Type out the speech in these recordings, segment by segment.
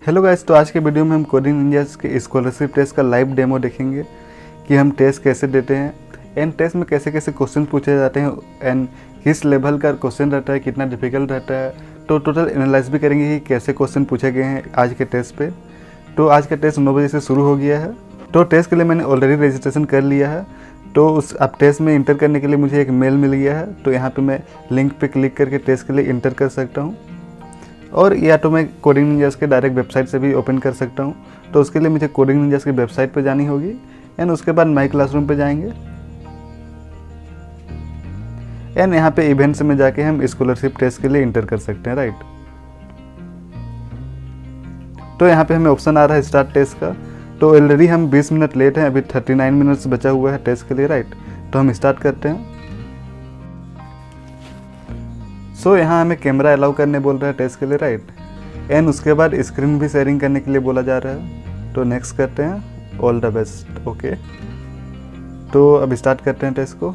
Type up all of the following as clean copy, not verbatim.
Hello guys, तो आज के वीडियो में हम कोडिंग निंजास के स्कॉलरशिप टेस्ट का लाइव डेमो देखेंगे कि हम टेस्ट कैसे देते हैं एंड टेस्ट में कैसे कैसे क्वेश्चन पूछे जाते हैं एंड किस लेवल का क्वेश्चन रहता है, कितना डिफिकल्ट रहता है। तो टोटल एनालाइज भी करेंगे कि कैसे क्वेश्चन पूछे गए हैं आज के टेस्ट पे। तो आज का टेस्ट 9 बजे से शुरू हो गया है। तो टेस्ट के लिए मैंने ऑलरेडी रजिस्ट्रेशन कर लिया है। तो उस अब टेस्ट में इंटर करने के लिए मुझे एक मेल मिल गया है। तो यहाँ पर मैं लिंक पर क्लिक करके टेस्ट के लिए इंटर कर सकता हूँ, और या तो मैं कोडिंग निंजास के डायरेक्ट वेबसाइट से भी ओपन कर सकता हूँ। तो उसके लिए मुझे कोडिंग निंजास की वेबसाइट पर जानी होगी एंड उसके बाद माई क्लासरूम पे जाएंगे एंड यहाँ पे इवेंट्स में जाके हम स्कॉलरशिप टेस्ट के लिए इंटर कर सकते हैं, राइट। तो यहाँ पे हमें ऑप्शन आ रहा है स्टार्ट टेस्ट का। तो ऑलरेडी हम 20 मिनट लेट हैं, अभी 39 मिनट्स बचा हुआ है टेस्ट के लिए, राइट। तो हम स्टार्ट करते हैं। सो यहाँ हमें कैमरा अलाउ करने बोल रहा है टेस्ट के लिए, राइट। एंड उसके बाद स्क्रीन भी शेयरिंग करने के लिए बोला जा रहा है। तो नेक्स्ट करते हैं, ऑल द बेस्ट, ओके। तो अब स्टार्ट करते हैं टेस्ट को।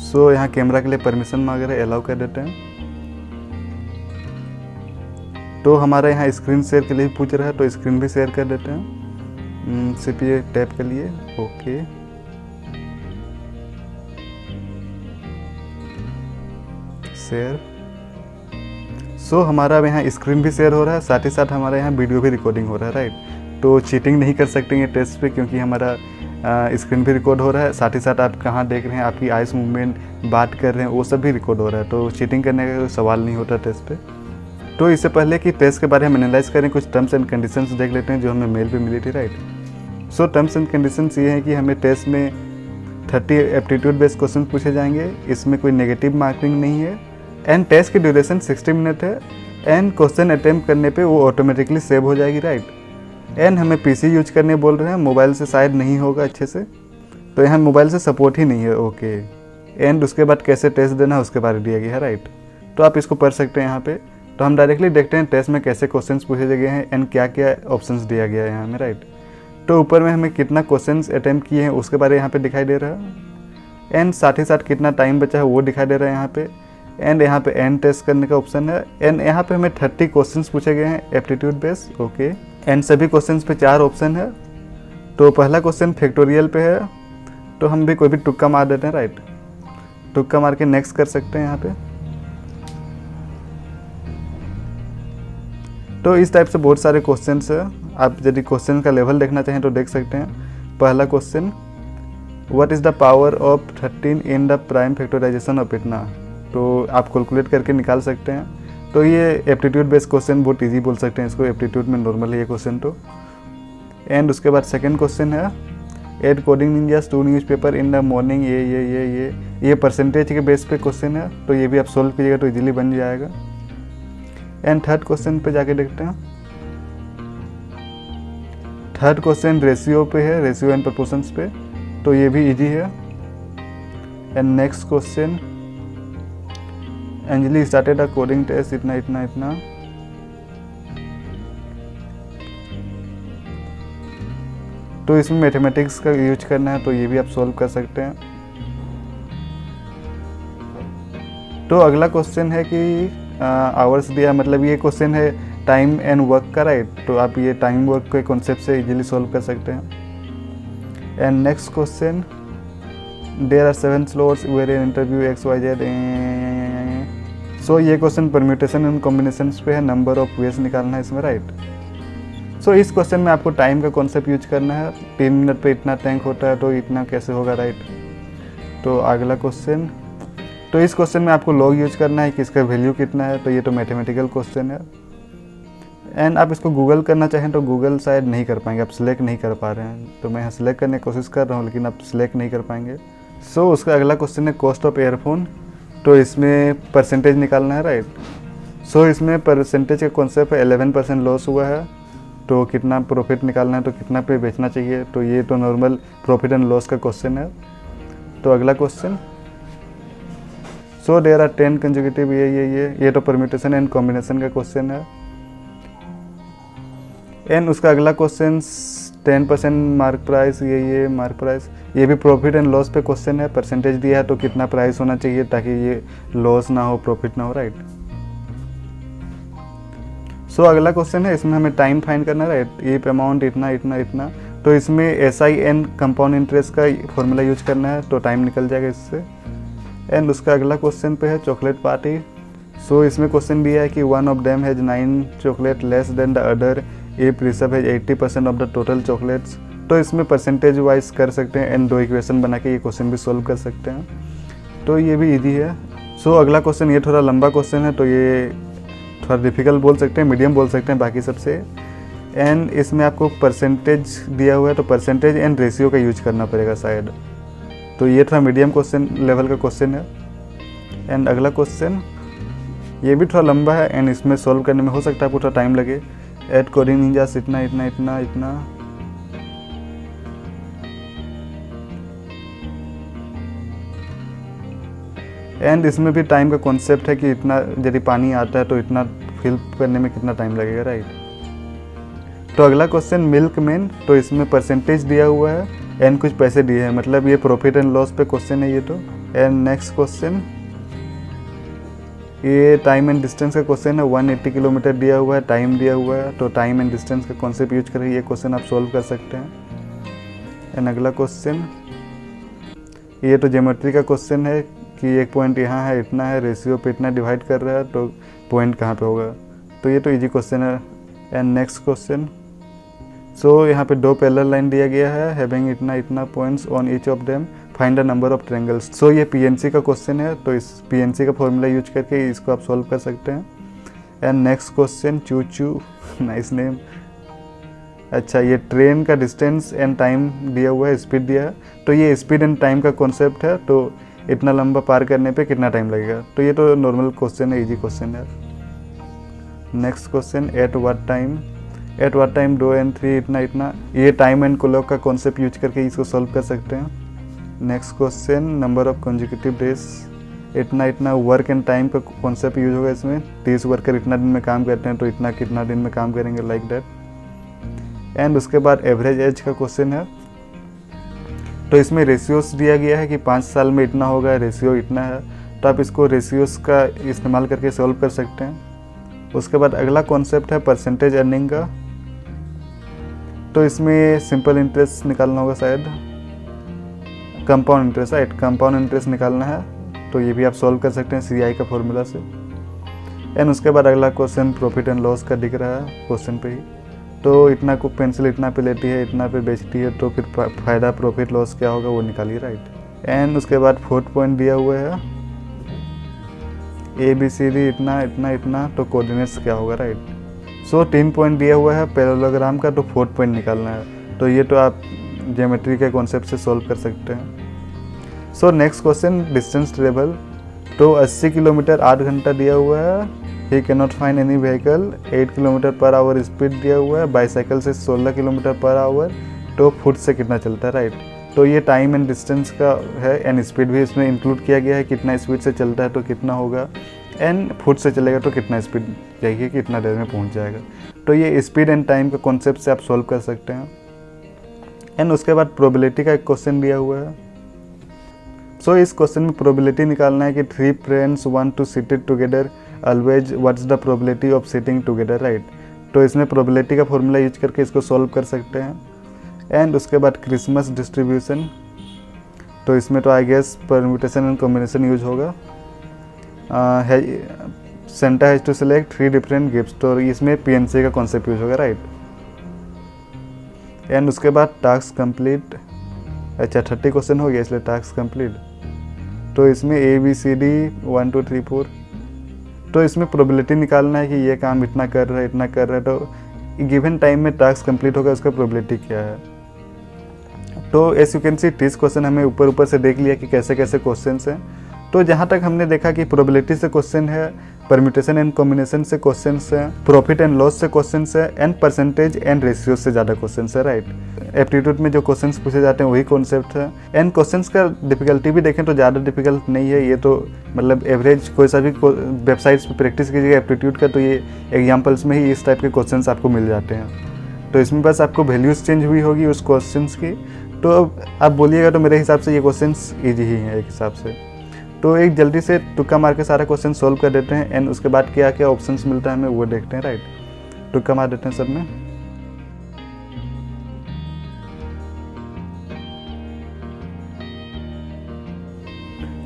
सो यहाँ कैमरा के लिए परमिशन मांग रहे हैं, अलाउ कर देते हैं। तो हमारा यहाँ स्क्रीन शेयर के लिए पूछ रहा है, तो स्क्रीन भी शेयर कर देते हैं सीपीयू टैप के लिए, ओके। शेयर। सो हमारा अब यहाँ स्क्रीन भी शेयर हो रहा है, साथ ही साथ हमारा यहाँ वीडियो भी रिकॉर्डिंग हो रहा है, राइट। तो चीटिंग नहीं कर सकते हैं टेस्ट पे, क्योंकि हमारा स्क्रीन भी रिकॉर्ड हो रहा है, साथ ही साथ आप कहाँ देख रहे हैं, आपकी आइस मूवमेंट, बात कर रहे हैं, वो सब भी रिकॉर्ड हो रहा है। तो चीटिंग करने का कोई सवाल नहीं होता टेस्ट पे। तो इससे पहले कि टेस्ट के बारे में एनालाइज करें, कुछ टर्म्स एंड कंडीशंस देख लेते हैं जो हमें मेल पे मिली थी, right. So terms and conditions ये हैं कि हमें टेस्ट में 30 एप्टीट्यूड बेस्ड क्वेश्चन पूछे जाएंगे, इसमें कोई नेगेटिव मार्किंग नहीं है एंड टेस्ट की ड्यूरेशन 60 मिनट है एंड क्वेश्चन अटेम्प्ट करने पे वो ऑटोमेटिकली सेव हो जाएगी, राइट। एंड हमें पीसी यूज करने बोल रहे हैं, मोबाइल से शायद नहीं होगा अच्छे से, तो यहाँ मोबाइल से सपोर्ट ही नहीं है, ओके। एंड उसके बाद कैसे टेस्ट देना है उसके बारे में दिया गया है, राइट। तो आप इसको पढ़ सकते हैं यहाँ पे। तो हम डायरेक्टली देखते हैं टेस्ट में कैसे क्वेश्चन पूछे गए हैं एंड क्या क्या ऑप्शन दिया गया है यहाँ में, राइट। तो ऊपर में हमें कितना क्वेश्चन अटेम्प्ट किए हैं उसके बारे में यहाँ पे दिखाई दे रहा है एंड साथ ही साथ कितना टाइम बचा है वो दिखाई दे रहा है यहाँ पे। एंड यहाँ पे एंड टेस्ट करने का ऑप्शन है एंड यहाँ पे हमें 30 क्वेश्चंस पूछे गए हैं एप्टीट्यूड बेस्ड, ओके। एंड सभी क्वेश्चंस पे 4 ऑप्शन है। तो पहला क्वेश्चन फैक्टोरियल पे है, तो हम भी कोई भी तुक्का मार देते हैं, राइट। तुक्का मार के नेक्स्ट कर सकते हैं यहाँ पे। तो इस टाइप से बहुत सारे क्वेश्चंस है। आप यदि क्वेश्चन का लेवल देखना चाहें तो देख सकते हैं। पहला question, what is the power of 13 in the prime factorization of इतना। तो आप कैलकुलेट करके निकाल सकते हैं। तो ये एप्टीट्यूड बेस्ड क्वेश्चन बहुत इजी बोल सकते हैं इसको, एप्टीट्यूड में नॉर्मल है ये क्वेश्चन तो। एंड उसके बाद सेकंड क्वेश्चन है, add Coding Ninjas 2 newspaper in the morning, ये परसेंटेज के बेस पे क्वेश्चन है। तो ये भी आप सोल्व कीजिएगा तो इजीली बन जाएगा। एंड थर्ड क्वेश्चन पे जाके देखते हैं। थर्ड क्वेश्चन रेशियो पे है, रेशियो एंड प्रपोर्शंस पे, तो ये भी इजी है। And next question, Anjali started a coding test, इतना इतना इतना। तो इसमें मैथमेटिक्स का यूज करना है, तो ये भी आप सोल्व कर सकते हैं। तो अगला क्वेश्चन है कि आवर्स दिया, मतलब ये क्वेश्चन है टाइम एंड वर्क का, राइट। तो आप ये टाइम वर्क के कॉन्सेप्ट से इजीली सोल्व कर सकते हैं। And next question, there are 7 slots where in interview XYZ। So ये क्वेश्चन परम्यूटेशन एंड कॉम्बिनेशन पे है, नंबर ऑफ वेज निकालना है इसमें, राइट। सो इस क्वेश्चन में आपको टाइम का कॉन्सेप्ट यूज करना है। 3 मिनट पे इतना टैंक होता है, तो इतना कैसे होगा, राइट। तो अगला क्वेश्चन, तो इस क्वेश्चन में आपको लॉग यूज करना है कि इसका वैल्यू कितना है। तो ये तो मैथमेटिकल क्वेश्चन है एंड आप इसको गूगल करना चाहें तो गूगल शायद नहीं कर पाएंगे, आप सिलेक्ट नहीं कर पा रहे हैं। तो मैं यहाँ सिलेक्ट करने की कोशिश कर रहा हूँ लेकिन आप सिलेक्ट नहीं कर पाएंगे। सो उसका अगला क्वेश्चन है कॉस्ट ऑफ एयरफोन। तो इसमें परसेंटेज निकालना है, राइट। सो इसमें परसेंटेज का कॉन्सेप्ट है 11% लॉस हुआ है, तो कितना प्रॉफिट निकालना है, तो कितना पे बेचना चाहिए। तो ये तो नॉर्मल प्रॉफिट एंड लॉस का क्वेश्चन है। तो अगला question, so there are 10 consecutive, ये तो परम्यूटेशन एंड कॉम्बिनेशन का क्वेश्चन है। एंड उसका अगला क्वेश्चन 10% मार्क प्राइस, ये मार्क प्राइस, ये भी प्रॉफिट एंड लॉस पे क्वेश्चन है। परसेंटेज दिया है तो कितना प्राइस होना चाहिए ताकि ये लॉस ना हो, प्रॉफिट ना हो, राइट। सो अगला क्वेश्चन है, इसमें हमें टाइम फाइंड करना है, राइट। ये अमाउंट इतना इतना इतना, तो इसमें SIN कंपाउंड इंटरेस्ट का फॉर्मूला यूज करना है, तो टाइम निकल जाएगा इससे। एंड उसका अगला क्वेश्चन पे है चॉकलेट पार्टी। सो इसमें क्वेश्चन दिया है कि one of them has 9 chocolate less than the other if Rishabh has 80% of the total chocolates. तो इसमें परसेंटेज वाइज कर सकते हैं एंड 2 इक्वेशन बना के ये क्वेश्चन भी सॉल्व कर सकते हैं, तो ये भी ईजी है। सो अगला क्वेश्चन, ये थोड़ा लंबा क्वेश्चन है, तो ये थोड़ा डिफिकल्ट बोल सकते हैं, मीडियम बोल सकते हैं बाकी सबसे। एंड इसमें आपको परसेंटेज दिया हुआ है, तो परसेंटेज एंड रेशियो का यूज करना पड़ेगा शायद, तो ये थोड़ा मीडियम क्वेश्चन लेवल का क्वेश्चन है। एंड अगला क्वेश्चन ये भी थोड़ा लंबा है एंड इसमें सॉल्व करने में हो सकता है आपको थोड़ा टाइम लगे। एट कोडिंग निंजास इतना इतना इतना इतना, एंड इसमें भी टाइम का कॉन्सेप्ट है कि इतना यदि पानी आता है तो इतना फिल करने में कितना टाइम लगेगा, राइट। तो अगला क्वेश्चन मिल्क मैन, तो इसमें परसेंटेज दिया हुआ है एंड कुछ पैसे दिए हैं, मतलब ये प्रॉफिट एंड लॉस पे क्वेश्चन है ये तो। एंड नेक्स्ट क्वेश्चन, ये टाइम एंड डिस्टेंस का क्वेश्चन है, 180 किलोमीटर दिया हुआ है, टाइम दिया हुआ है, तो टाइम एंड डिस्टेंस का कॉन्सेप्ट यूज करके ये क्वेश्चन आप सॉल्व कर सकते हैं। एंड अगला क्वेश्चन, ये तो ज्योमेट्री का क्वेश्चन है कि एक पॉइंट यहाँ है, इतना है, रेशियो पे इतना डिवाइड कर रहा है, तो पॉइंट कहाँ पे होगा, तो ये तो इजी क्वेश्चन है। एंड नेक्स्ट क्वेश्चन, सो यहाँ पे 2 पैरेलल लाइन दिया गया है, हैविंग इतना इतना points on each of them, find the number of triangles. So ये PNC का क्वेश्चन है, तो इस PNC का फॉर्मूला यूज करके इसको आप सॉल्व कर सकते हैं। एंड नेक्स्ट क्वेश्चन, चू चू, नाइस नेम। अच्छा, ये ट्रेन का डिस्टेंस एंड टाइम दिया हुआ है, स्पीड दिया है, तो ये स्पीड एंड टाइम का कॉन्सेप्ट है, तो इतना लंबा पार करने पे कितना टाइम लगेगा, तो ये तो नॉर्मल क्वेश्चन है, इजी क्वेश्चन है। Next question, at what time 2 and 3 इतना इतना, ये टाइम एंड क्लॉक का कॉन्सेप्ट यूज करके इसको सॉल्व कर सकते हैं। Next question, number of consecutive days, इतना इतना, वर्क एंड टाइम का कॉन्सेप्ट यूज होगा इसमें, 30 वर्कर इतना दिन में काम करते हैं, तो इतना कितना दिन में काम करेंगे, लाइक दैट। एंड उसके बाद एवरेज एज का क्वेश्चन है, तो इसमें रेशियोस दिया गया है कि 5 साल में इतना होगा, रेशियो इतना है, तो आप इसको रेशियोस का इस्तेमाल करके सॉल्व कर सकते हैं। उसके बाद अगला कॉन्सेप्ट है परसेंटेज अर्निंग का, तो इसमें सिंपल इंटरेस्ट निकालना होगा शायद, compound interest, right, compound interest निकालना है, तो ये भी आप सॉल्व कर सकते हैं CI का फॉर्मूला से। एंड उसके बाद अगला क्वेश्चन प्रॉफिट एंड लॉस का दिख रहा है क्वेश्चन पे ही, तो इतना को पेंसिल इतना पे लेती है, इतना पे बेचती है, तो फिर फ़ायदा प्रॉफिट लॉस क्या होगा वो निकालिए, राइट। एंड उसके बाद 4th पॉइंट दिया हुआ है ABCD इतना इतना इतना, तो कोऑर्डिनेट्स क्या होगा, राइट। सो 3 पॉइंट दिया हुआ है पैरेललोग्राम का, तो 4th पॉइंट निकालना है, तो ये तो आप ज्योमेट्री के कॉन्सेप्ट से सॉल्व कर सकते हैं। So next question, distance travel, तो 80 किलोमीटर 8 घंटा दिया हुआ है, he can not find any vehicle, 8 kilometre per hour speed दिया हुआ है, बाईसाइकिल से 16 किलोमीटर पर आवर, तो फुट से कितना चलता है, राइट। तो ये टाइम एंड डिस्टेंस का है एंड स्पीड भी इसमें इंक्लूड किया गया है, कितना स्पीड से चलता है तो कितना होगा, एंड फुट से चलेगा तो कितना स्पीड चाहिए, कितना देर में पहुंच जाएगा, तो ये स्पीड एंड टाइम का कॉन्सेप्ट से आप सॉल्व कर सकते हैं। एंड उसके बाद प्रोबेबिलिटी का एक क्वेश्चन दिया हुआ है, सो इस क्वेश्चन में प्रोबेबिलिटी निकालना है कि 3 friends want to sit together always, what's the probability of sitting together, right. तो इसमें प्रोबेबिलिटी का फॉर्मूला यूज करके इसको सॉल्व कर सकते हैं। एंड उसके बाद क्रिसमस डिस्ट्रीब्यूशन, तो इसमें तो I guess permutation and combination use होगा। Santa has to select 3 different gifts, तो इसमें PNC का कॉन्सेप्ट यूज होगा, राइट। एंड उसके बाद टास्क कंप्लीट, अच्छा 30 क्वेश्चन हो गया इसलिए टास्क कंप्लीट, तो इसमें ABCD 1 2 3 4, तो इसमें प्रोबेबिलिटी निकालना है कि ये काम इतना कर रहा है इतना कर रहा है, तो गिवन टाइम में टास्क कंप्लीट होगा, उसका प्रोबेबिलिटी क्या है। तो S U can see 30 question हमने ऊपर से देख लिया कि कैसे कैसे क्वेश्चन हैं। तो जहाँ तक हमने देखा कि प्रोबेबिलिटी से क्वेश्चन है, परम्यूटेशन एंड कॉम्बिनेशन से क्वेश्चन है, प्रॉफिट एंड लॉस से क्वेश्चन है, एंड परसेंटेज एंड रेशियो से ज़्यादा क्वेश्चन है, राइट। एप्टीट्यूड में जो क्वेश्चन पूछे जाते हैं वही कॉन्सेप्ट है। एंड क्वेश्चन का डिफिकल्टी भी देखें तो ज़्यादा डिफिकल्ट नहीं है, ये तो मतलब एवरेज कोई सा भी वेबसाइट्स पर प्रैक्टिस कीजिएगा एप्टीट्यूड का, तो ये एग्जाम्पल्स में ही इस टाइप के क्वेश्चन आपको मिल जाते हैं। तो इसमें बस आपको वैल्यूज चेंज हुई होगी उस क्वेश्चन की, तो आप बोलिएगा तो मेरे हिसाब से ये क्वेश्चन ईजी ही हैं एक हिसाब से। तो एक जल्दी से तुक्का मार के सारा क्वेश्चन सोल्व कर देते हैं, एंड उसके बाद क्या क्या ऑप्शंस मिलता है हमें वो देखते हैं, राइट। तुक्का मार देते हैं सब में।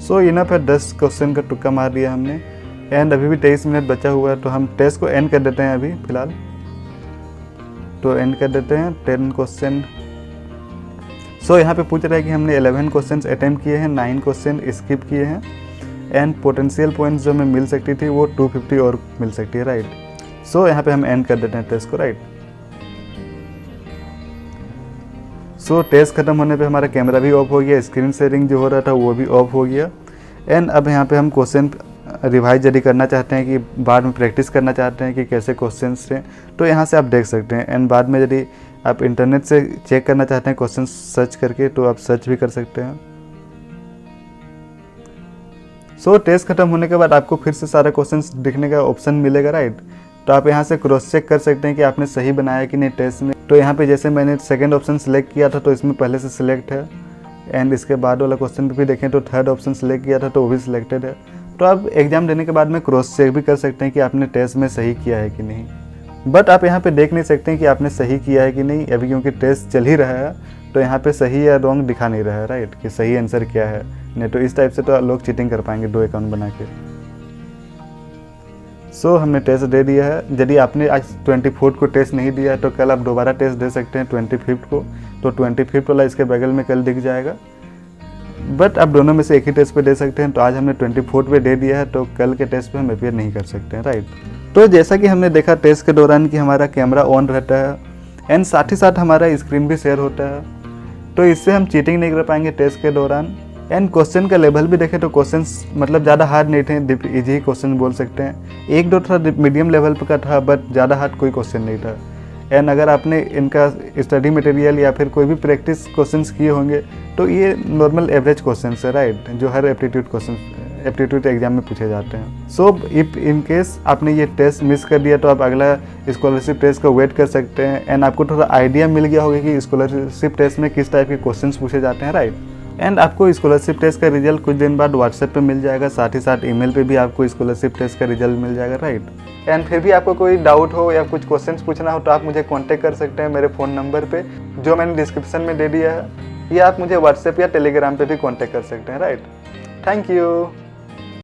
सो इनफ है, 10 क्वेश्चन का तुक्का मार दिया हमने। एंड अभी भी 23 मिनट बचा हुआ है, तो हम टेस्ट को एंड कर देते हैं अभी फ़िलहाल। तो एंड कर देते हैं 10 क्वेश्चन। सो यहाँ पे पूछ रहा है कि हमने 11 क्वेश्चन अटैम्प्ट किए हैं, 9 क्वेश्चन स्किप किए हैं। एंड पोटेंशियल पॉइंट्स जो हमें मिल सकती थी वो 250 और मिल सकती है, राइट। सो यहाँ पे हम एंड कर देते हैं टेस्ट को, राइट। सो टेस्ट खत्म होने पे हमारा कैमरा भी ऑफ हो गया, स्क्रीन शेयरिंग जो हो रहा था वो भी ऑफ हो गया। एंड अब यहाँ पे हम क्वेश्चन रिवाइज यदि करना चाहते हैं कि बाद में प्रैक्टिस करना चाहते हैं कि कैसे क्वेश्चंस थे, तो यहाँ से आप देख सकते हैं। एंड बाद में यदि आप इंटरनेट से चेक करना चाहते हैं क्वेश्चन सर्च करके, तो आप सर्च भी कर सकते हैं। सो टेस्ट खत्म होने के बाद आपको फिर से सारे क्वेश्चंस दिखने का ऑप्शन मिलेगा, राइट। तो आप यहाँ से क्रॉस चेक कर सकते हैं कि आपने सही बनाया कि नहीं टेस्ट में। तो यहाँ पे जैसे मैंने सेकंड ऑप्शन सेलेक्ट किया था तो इसमें पहले से सिलेक्ट है। एंड इसके बाद वाला क्वेश्चन भी देखें तो थर्ड ऑप्शन सेलेक्ट किया था तो वो भी सिलेक्टेड है। तो आप एग्जाम देने के बाद में क्रॉस चेक भी कर सकते हैं कि आपने टेस्ट में सही किया है कि नहीं। बट आप यहाँ पे देख नहीं सकते हैं कि आपने सही किया है कि नहीं अभी, क्योंकि टेस्ट चल ही रहा है। तो यहाँ पे सही या रॉन्ग दिखा नहीं रहा है, राइट, कि सही आंसर क्या है। नहीं तो इस टाइप से तो लोग चीटिंग कर पाएंगे 2 अकाउंट बना के। सो हमने टेस्ट दे दिया है। यदि आपने आज 24 को टेस्ट नहीं दिया है तो कल आप दोबारा टेस्ट दे सकते हैं 25 को। तो 25 वाला इसके बगल में कल दिख जाएगा। बट आप दोनों में से एक ही टेस्ट पे दे सकते हैं। तो आज हमने 24 पे दे दिया है, तो कल के टेस्ट पे हम अपेयर नहीं कर सकते हैं, राइट। तो जैसा कि हमने देखा टेस्ट के दौरान कि हमारा कैमरा ऑन रहता है एंड साथ ही साथ हमारा स्क्रीन भी शेयर होता है। तो इससे हम चीटिंग नहीं कर पाएंगे टेस्ट के दौरान। एंड क्वेश्चन का लेवल भी देखें तो क्वेश्चंस मतलब ज़्यादा हार्ड नहीं थे, इजी क्वेश्चन बोल सकते हैं। 1-2 थोड़ा मीडियम लेवल का था, बट ज़्यादा हार्ड कोई क्वेश्चन नहीं था। एंड अगर आपने इनका स्टडी मटेरियल या फिर कोई भी प्रैक्टिस क्वेश्चंस किए होंगे तो ये नॉर्मल एवरेज क्वेश्चंस है, राइट, जो हर एप्टीट्यूड एग्जाम में पूछे जाते हैं। सो इफ़ इन केस आपने ये टेस्ट मिस कर दिया तो आप अगला स्कॉलरशिप टेस्ट का वेट कर सकते हैं। एंड आपको थोड़ा आइडिया मिल गया होगा कि स्कॉलरशिप टेस्ट में किस टाइप के क्वेश्चंस पूछे जाते हैं, राइट। एंड आपको स्कॉलरशिप टेस्ट का रिजल्ट कुछ दिन बाद व्हाट्सएप पे मिल जाएगा, साथ ही साथ ईमेल पे भी आपको स्कॉलरशिप टेस्ट का रिजल्ट मिल जाएगा, राइट। एंड फिर भी आपको कोई डाउट हो या कुछ क्वेश्चंस पूछना हो तो आप मुझे कांटेक्ट कर सकते हैं मेरे फ़ोन नंबर पे जो मैंने डिस्क्रिप्शन में दे दिया है, या आप मुझे व्हाट्सएप या टेलीग्राम पे भी कांटेक्ट कर सकते हैं, राइट। Thank you.